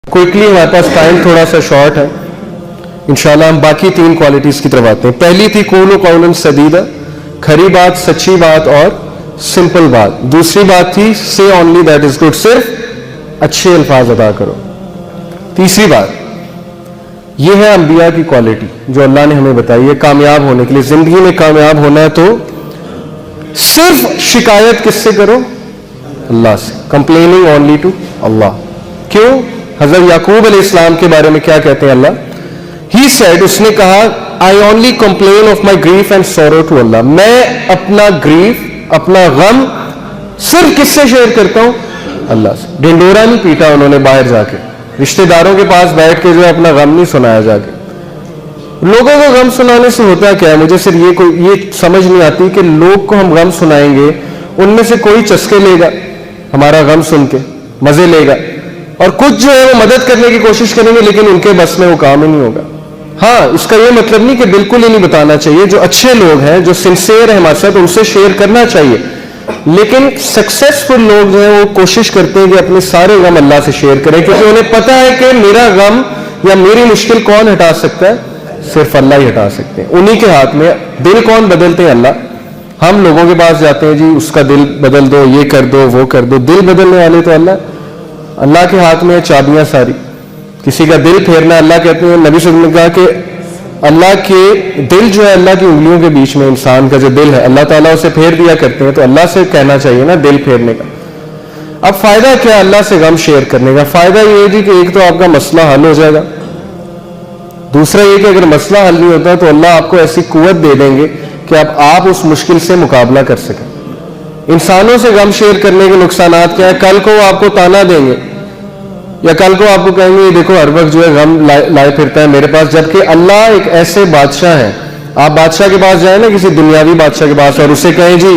Quickly, हमारे पास time थोड़ा सा शॉर्ट है, इंशाल्लाह हम बाकी 3 क्वालिटीज की तरफ आते हैं। पहली थी कूलू कौलन सदीदा, खरी बात, सच्ची बात और सिंपल बात। दूसरी बात थी से ओनली दैट इज गुड, सिर्फ अच्छे अल्फाज अदा करो। तीसरी बात यह है अंबिया की क्वालिटी जो अल्लाह ने हमें बताई है कामयाब होने के लिए। जिंदगी में कामयाब होना है तो सिर्फ शिकायत किससे करो? अल्लाह से। Complaining only to Allah. क्यों? हजरत याकूब अलैहिस्सलाम के बारे में क्या कहते हैं अल्लाह? ही सेड, उसने कहा, I only complain of my grief and sorrow to Allah. मैं अपना ग्रीफ, अपना गम सिर्फ किससे शेयर करता हूं? अल्लाह से। ढिंडोरा नहीं पीटा उन्होंने बाहर जाके, रिश्तेदारों के पास बैठ के जो है अपना गम नहीं सुनाया जाके। लोगों को गम सुनाने से होता क्या है? मुझे सिर्फ ये समझ नहीं आती कि लोग को हम गम सुनाएंगे, उनमें से कोई चस्के लेगा हमारा गम सुन के, मजे लेगा, और कुछ जो है वो मदद करने की कोशिश करेंगे लेकिन उनके बस में वो काम ही नहीं होगा। हाँ, इसका ये मतलब नहीं कि बिल्कुल ही नहीं बताना चाहिए। जो अच्छे लोग हैं, जो सिंसियर है हमारे साथ, उनसे शेयर करना चाहिए। लेकिन सक्सेसफुल लोग जो है वो कोशिश करते हैं कि अपने सारे गम अल्लाह से शेयर करें, क्योंकि उन्हें पता है कि मेरा गम या मेरी मुश्किल कौन हटा सकता है? सिर्फ अल्लाह ही हटा सकते हैं। उन्हीं के हाथ में। दिल कौन बदलते हैं? अल्लाह। हम लोगों के पास जाते हैं, जी उसका दिल बदल दो, ये कर दो, वो कर दो। दिल बदलने वाले तो अल्लाह के हाथ में है चाबियां सारी। किसी का दिल फेरना, अल्लाह कहते हैं, नबी सल्लल्लाहु अलैहि वसल्लम ने कहा कि अल्लाह के दिल जो है अल्लाह की उंगलियों के बीच में, इंसान का जो दिल है अल्लाह ताला उसे फेर दिया करते हैं। तो अल्लाह से कहना चाहिए ना दिल फेरने का। अब फायदा क्या अल्लाह से गम शेयर करने का? फायदा ये है जी कि एक तो आपका मसला हल हो जाएगा, दूसरा ये कि अगर मसला हल नहीं होता तो अल्लाह आपको ऐसी कुव्वत दे देंगे कि अब आप उस मुश्किल से मुकाबला कर सकें। इंसानों से गम शेयर करने के नुकसानात क्या है? कल को वो आपको ताना देंगे या कल को आपको कहेंगे ये देखो हर वक्त जो है गम लाए फिरता है मेरे पास, जबकि अल्लाह एक ऐसे बादशाह है। आप बादशाह के पास जाए ना, किसी दुनियावी बादशाह के पास, और उससे कहें जी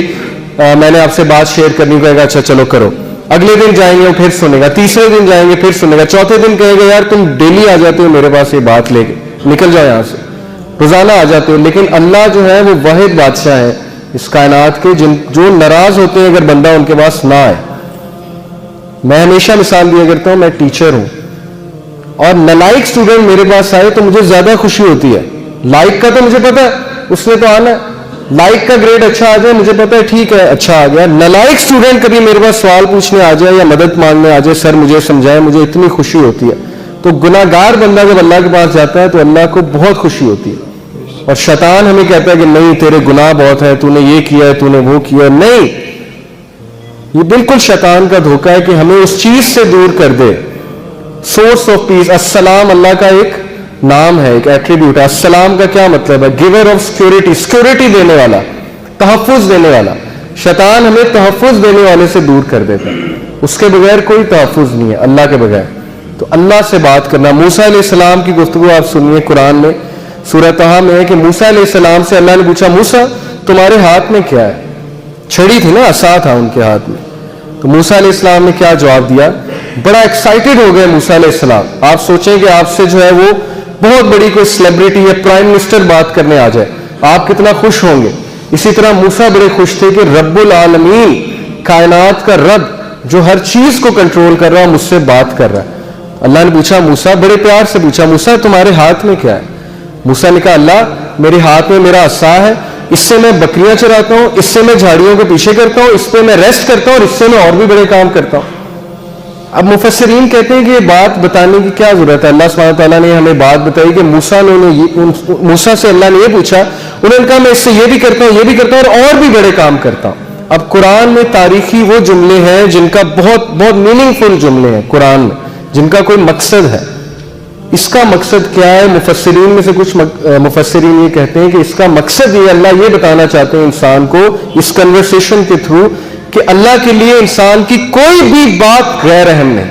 मैंने आपसे बात शेयर करनी, कहेगा अच्छा चलो करो। अगले दिन जाएंगे वो फिर सुनेगा, तीसरे दिन जाएंगे फिर सुनेगा, चौथे दिन कहेगा यार तुम डेली आ जाते हो मेरे पास ये बात लेके, निकल जाओ यहां से, रोजाना आ जाते हो। लेकिन अल्लाह जो है वो वाहिद बादशाह है इस कायनात के, जो नाराज होते हैं अगर बंदा उनके पास ना आए। मैं हमेशा मिसाल दिया करता हूं, मैं टीचर हूं और नालायक स्टूडेंट मेरे पास आए तो मुझे ज्यादा खुशी होती है। लाइक का तो मुझे पता है उसने तो आना है, लाइक का ग्रेड अच्छा आ जाए मुझे पता है ठीक है अच्छा आ गया। नालायक स्टूडेंट कभी मेरे पास सवाल पूछने आ जाए या मदद मांगने आ जाए, सर मुझे समझाए, मुझे इतनी खुशी होती है। तो गुनाहगार बंदा जब अल्लाह के पास जाता है तो अल्लाह को बहुत खुशी होती है। और शैतान हमें कहता है कि नहीं तेरे गुनाह बहुत है, तूने ये किया है, तूने वो किया है। नहीं, ये बिल्कुल शैतान का धोखा है कि हमें उस चीज से दूर कर दे। सोर्स ऑफ पीस, अस्सलाम अल्लाह का एक नाम है, एक एट्रीब्यूट है। अस्सलाम का क्या मतलब है? गिवर ऑफ सिक्योरिटी, सिक्योरिटी देने वाला, तहफ्फुज देने वाला। शैतान हमें तहफ्फुज देने वाले से दूर कर देता है, उसके बगैर कोई तहफ्फुज नहीं है अल्लाह के बगैर। तो अल्लाह से बात करना। मूसा अलैहिस्सलाम की गुफ्तगू आप सुनिए, कुरान में सूरह तहा में है कि मूसा अलैहिस्सलाम से अल्लाह ने पूछा मूसा तुम्हारे हाथ में क्या है? छड़ी थी ना, असा था उनके हाथ में। तो मूसा अलैहिस्सलाम ने क्या जवाब दिया? बड़ा एक्साइटेड हो गए मूसा अलैहिस्सलाम। आप सोचें कि आपसे जो है वो बहुत बड़ी कोई सेलिब्रिटी या प्राइम मिनिस्टर बात करने आ जाए, आप कितना खुश होंगे। इसी तरह मूसा बड़े खुश थे कि रब्बुल आलमीन, कायनात का रब जो हर चीज को कंट्रोल कर रहा है, मुझसे बात कर रहा है। अल्लाह ने पूछा मूसा, बड़े प्यार से पूछा मूसा तुम्हारे हाथ में क्या है? मूसा ने कहा अल्लाह मेरे हाथ में मेरा असा है, इससे मैं बकरियां चराता हूं, इससे मैं झाड़ियों के पीछे करता हूं, इस पे मैं रेस्ट करता हूं और इससे मैं और भी बड़े काम करता हूं। अब मुफस्सिरीन कहते हैं कि ये बात बताने की क्या जरूरत है? अल्लाह सुब्हानहू तआला ने हमें बात बताई कि मूसा से अल्लाह ने ये पूछा, उन्होंने कहा मैं इससे ये भी करता हूं, ये भी करता हूं और भी बड़े काम करता हूं। अब कुरान में तारीखी वो जुमले हैं जिनका बहुत बहुत मीनिंगफुल जुमले हैं कुरान में, जिनका कोई मकसद है। इसका मकसद क्या है? मुफस्सिरीन में से कुछ मुफस्सिरीन ये कहते हैं कि इसका मकसद ये अल्लाह ये बताना चाहते हैं इंसान को इस कन्वर्सेशन के थ्रू कि अल्लाह के लिए इंसान की कोई भी बात गैर अहम नहीं,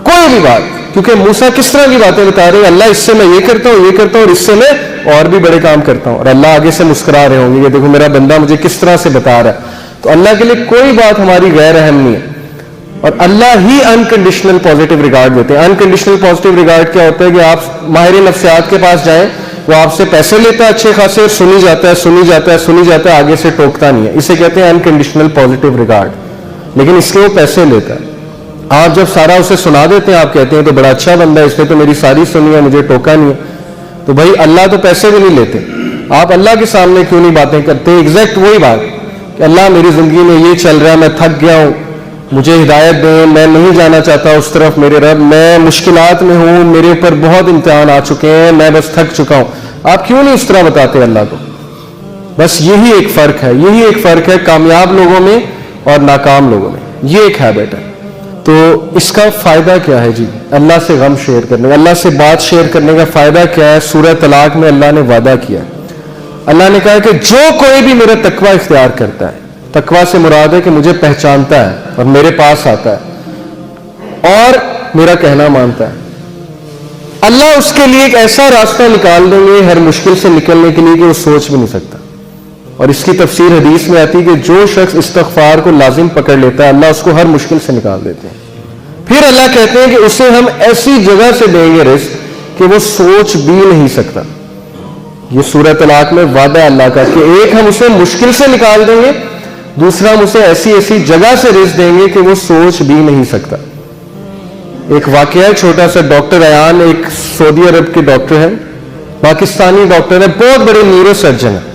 कोई भी बात। क्योंकि मूसा किस तरह की बातें बता रहे हैं? अल्लाह इससे मैं ये करता हूं, ये करता हूं और इससे मैं और भी बड़े काम करता हूं। और अल्लाह आगे से मुस्कुरा रहे होंगे, ये देखो मेरा बंदा मुझे किस तरह से बता रहा है। तो अल्लाह के लिए कोई बात हमारी गैर अहम नहीं है और अल्लाह ही अनकंडीशनल पॉजिटिव रिगार्ड देते हैं। अनकंडीशनल पॉजिटिव रिगार्ड क्या होता है कि आप माहिर नफ्सियात के पास जाएं, वो आपसे पैसे लेता है अच्छे खासे, सुनी जाता है, सुनी जाता है, सुनी जाता है, आगे से टोकता नहीं है। इसे कहते हैं अनकंडीशनल पॉजिटिव रिगार्ड। लेकिन इसके वो पैसे लेता है, آپ جب سارا اسے سنا دیتے ہیں آپ کہتے ہیں تو بڑا اچھا بندہ ہے, اس نے تو میری ساری سنی ہے, مجھے ٹوکا نہیں ہے. تو بھائی اللہ تو پیسے بھی نہیں لیتے, آپ اللہ کے سامنے کیوں نہیں باتیں کرتے؟ ایگزیکٹ وہی بات کہ اللہ میری زندگی میں یہ چل رہا ہے, میں تھک گیا ہوں, مجھے ہدایت دیں, میں نہیں جانا چاہتا اس طرف میرے رب, میں مشکلات میں ہوں, میرے اوپر بہت امتحان آ چکے ہیں, میں بس تھک چکا ہوں. آپ کیوں نہیں اس طرح بتاتے اللہ کو؟ بس یہی ایک فرق ہے, یہی ایک فرق ہے کامیاب لوگوں میں اور ناکام لوگوں میں, یہ ایک ہیبٹ ہے. تو اس کا فائدہ کیا ہے جی؟ اللہ سے غم شیئر کرنے کا, اللہ سے بات شیئر کرنے کا فائدہ کیا ہے؟ سورہ طلاق میں اللہ نے وعدہ کیا, اللہ نے کہا کہ جو کوئی بھی میرا تقوی اختیار کرتا ہے, تقوی سے مراد ہے کہ مجھے پہچانتا ہے اور میرے پاس آتا ہے اور میرا کہنا مانتا ہے, اللہ اس کے لیے ایک ایسا راستہ نکال دیں گے ہر مشکل سے نکلنے کے لیے کہ وہ سوچ بھی نہیں سکتا. اور اس کی تفسیر حدیث میں آتی ہے کہ جو شخص استغفار کو لازم پکڑ لیتا ہے اللہ اس کو ہر مشکل سے نکال دیتے ہیں. پھر اللہ کہتے ہیں کہ اسے ہم ایسی جگہ سے دیں گے رزق کہ وہ سوچ بھی نہیں سکتا. یہ سورہ طلاق میں وعدہ اللہ کا کہ ایک ہم اسے مشکل سے نکال دیں گے, دوسرا ہم اسے ایسی ایسی جگہ سے رزق دیں گے کہ وہ سوچ بھی نہیں سکتا. ایک واقعہ ہے چھوٹا سا, ڈاکٹر ایان ایک سعودی عرب کے ڈاکٹر ہیں, پاکستانی ڈاکٹر ہے, بہت بڑے نیورو سرجن ہیں.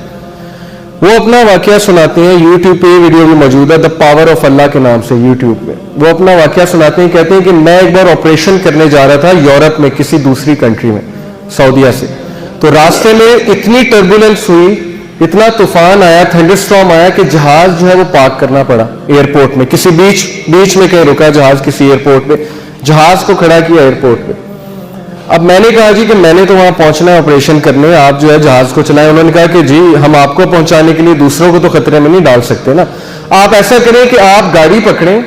وہ اپنا واقعہ سناتے ہیں, یوٹیوب پہ ویڈیو بھی موجود ہے, دا پاور آف اللہ کے نام سے یوٹیوب پہ. وہ اپنا واقعہ سناتے ہیں, کہتے ہیں کہ میں ایک بار آپریشن کرنے جا رہا تھا یورپ میں کسی دوسری کنٹری میں, سعودیہ سے. تو راستے میں اتنی ٹربولنس ہوئی, اتنا طوفان آیا, تھنڈر اسٹارم آیا کہ جہاز جو ہے وہ پارک کرنا پڑا ایئرپورٹ میں, کسی بیچ میں کہیں رکا جہاز, کسی ایئرپورٹ پہ جہاز کو کھڑا کیا ایئرپورٹ پہ. اب میں نے کہا جی کہ میں نے تو وہاں پہنچنا ہے آپریشن کرنے, آپ جو ہے جہاز کو چلائیں. انہوں نے کہا کہ جی ہم آپ کو پہنچانے کے لیے دوسروں کو تو خطرے میں نہیں ڈال سکتے نا, آپ ایسا کریں کہ آپ گاڑی پکڑیں,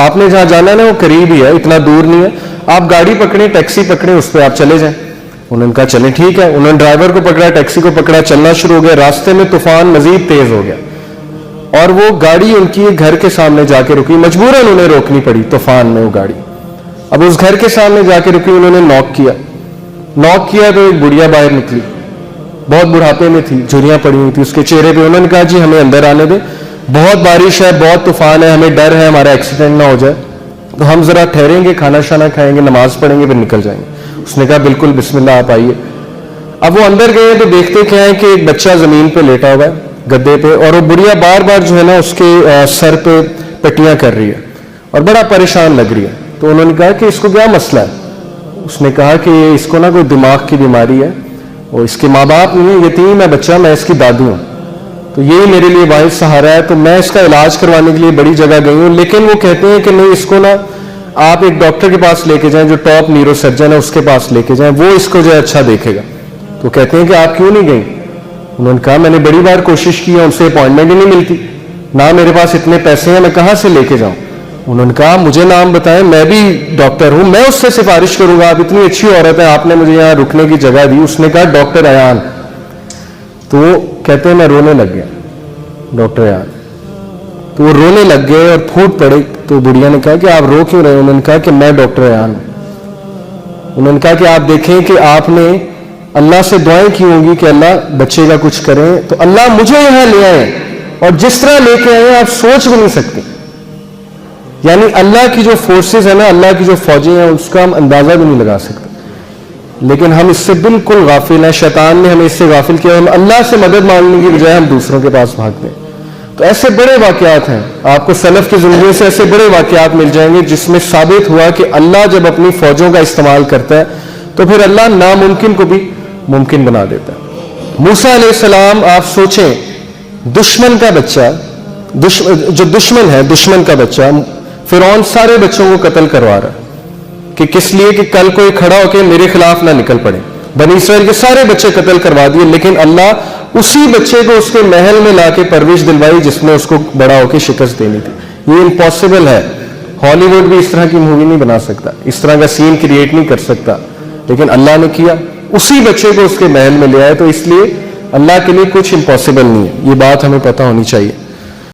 آپ نے جہاں جانا ہے نا وہ قریب ہی ہے, اتنا دور نہیں ہے, آپ گاڑی پکڑیں, ٹیکسی پکڑیں, اس پہ آپ چلے جائیں. انہوں نے کہا چلیں ٹھیک ہے. انہوں نے ڈرائیور کو پکڑا, ٹیکسی کو پکڑا, چلنا شروع ہو گیا. راستے میں طوفان مزید تیز ہو گیا اور وہ گاڑی ان کی گھر کے سامنے جا کے رکی, مجبوراً انہیں روکنی پڑی طوفان میں وہ گاڑی. اب اس گھر کے سامنے جا کے رکی, انہوں نے ناک کیا تو ایک بڑھیا باہر نکلی, بہت بڑھاپے میں تھی, جھریاں پڑی ہوئی تھی اس کے چہرے پہ. انہوں نے کہا جی ہمیں اندر آنے دیں, بہت بارش ہے, بہت طوفان ہے, ہمیں ڈر ہے ہمارا ایکسیڈنٹ نہ ہو جائے, تو ہم ذرا ٹھہریں گے, کھانا شانا کھائیں گے, نماز پڑھیں گے, پھر نکل جائیں گے. اس نے کہا بالکل بسم اللہ آپ آئیے. اب وہ اندر گئے تو دیکھتے کیا ہے کہ ایک بچہ زمین پہ لیٹا ہوا ہے گدے پہ, اور وہ بڑھیا بار بار جو ہے نا اس کے سر پہ پٹیاں کر رہی ہے اور بڑا پریشان لگ رہی ہے. تو انہوں نے کہا کہ اس کو کیا مسئلہ ہے؟ اس نے کہا کہ اس کو نا کوئی دماغ کی بیماری ہے, اور اس کے ماں باپ نہیں ہے, یتیم ہے بچہ, میں اس کی دادی ہوں, تو یہی میرے لیے واحد سہارا ہے. تو میں اس کا علاج کروانے کے لیے بڑی جگہ گئی ہوں, لیکن وہ کہتے ہیں کہ نہیں, اس کو نا آپ ایک ڈاکٹر کے پاس لے کے جائیں جو ٹاپ نیورو سرجن ہے, اس کے پاس لے کے جائیں, وہ اس کو جو ہے اچھا دیکھے گا. تو کہتے ہیں کہ آپ کیوں نہیں گئی؟ انہوں نے کہا میں نے بڑی بار کوشش کی ہے, ان سے اپوائنٹمنٹ ہی نہیں ملتی, نہ میرے پاس اتنے پیسے ہیں, میں کہاں سے لے کے جاؤں. انہوں نے کہا مجھے نام بتائیں, میں بھی ڈاکٹر ہوں, میں اس سے سفارش کروں گا, آپ اتنی اچھی عورت ہے, آپ نے مجھے یہاں رکنے کی جگہ دی. اس نے کہا ڈاکٹر ایان. تو وہ کہتے ہیں میں رونے لگ گیا, ڈاکٹر ایان. تو وہ رونے لگ گئے اور پھوٹ پڑے. تو بڑھیا نے کہا کہ آپ رو کیوں رہے؟ انہوں نے کہا کہ میں ڈاکٹر ایان ہوں. انہوں نے کہا کہ آپ دیکھیں کہ آپ نے اللہ سے دعائیں کی ہوں گی کہ اللہ بچے کا کچھ کریں, تو اللہ مجھے یہاں لے آئے, اور جس طرح لے کے آئے آپ سوچ بھی نہیں سکتے. یعنی اللہ کی جو فورسز ہیں نا, اللہ کی جو فوجیں ہیں, اس کا ہم اندازہ بھی نہیں لگا سکتے. لیکن ہم اس سے بالکل غافل ہیں, شیطان نے ہمیں اس سے غافل کیا. ہم اللہ سے مدد مانگنے کی بجائے ہم دوسروں کے پاس بھاگتے ہیں. تو ایسے بڑے واقعات ہیں, آپ کو سلف کی زندگی سے ایسے بڑے واقعات مل جائیں گے جس میں ثابت ہوا کہ اللہ جب اپنی فوجوں کا استعمال کرتا ہے تو پھر اللہ ناممکن کو بھی ممکن بنا دیتا ہے. موسیٰ علیہ السلام, آپ سوچیں, دشمن کا بچہ, جو دشمن ہے, دشمن کا بچہ, فرعون سارے بچوں کو قتل کروا رہا ہے کہ کس لیے کہ کل کوئی کھڑا ہو کے میرے خلاف نہ نکل پڑے. بنی اسرائیل کے سارے بچے قتل کروا دیے, لیکن اللہ اسی بچے کو اس کے محل میں لا کے پرورش دلوائی جس میں اس کو بڑا ہو کے شکست دینی تھی. یہ امپاسبل ہے, ہالی ووڈ بھی اس طرح کی مووی نہیں بنا سکتا, اس طرح کا سین کریٹ نہیں کر سکتا, لیکن اللہ نے کیا, اسی بچے کو اس کے محل میں لے آئے. تو اس لیے اللہ کے لیے کچھ امپاسبل نہیں ہے, یہ بات ہمیں پتہ ہونی چاہیے.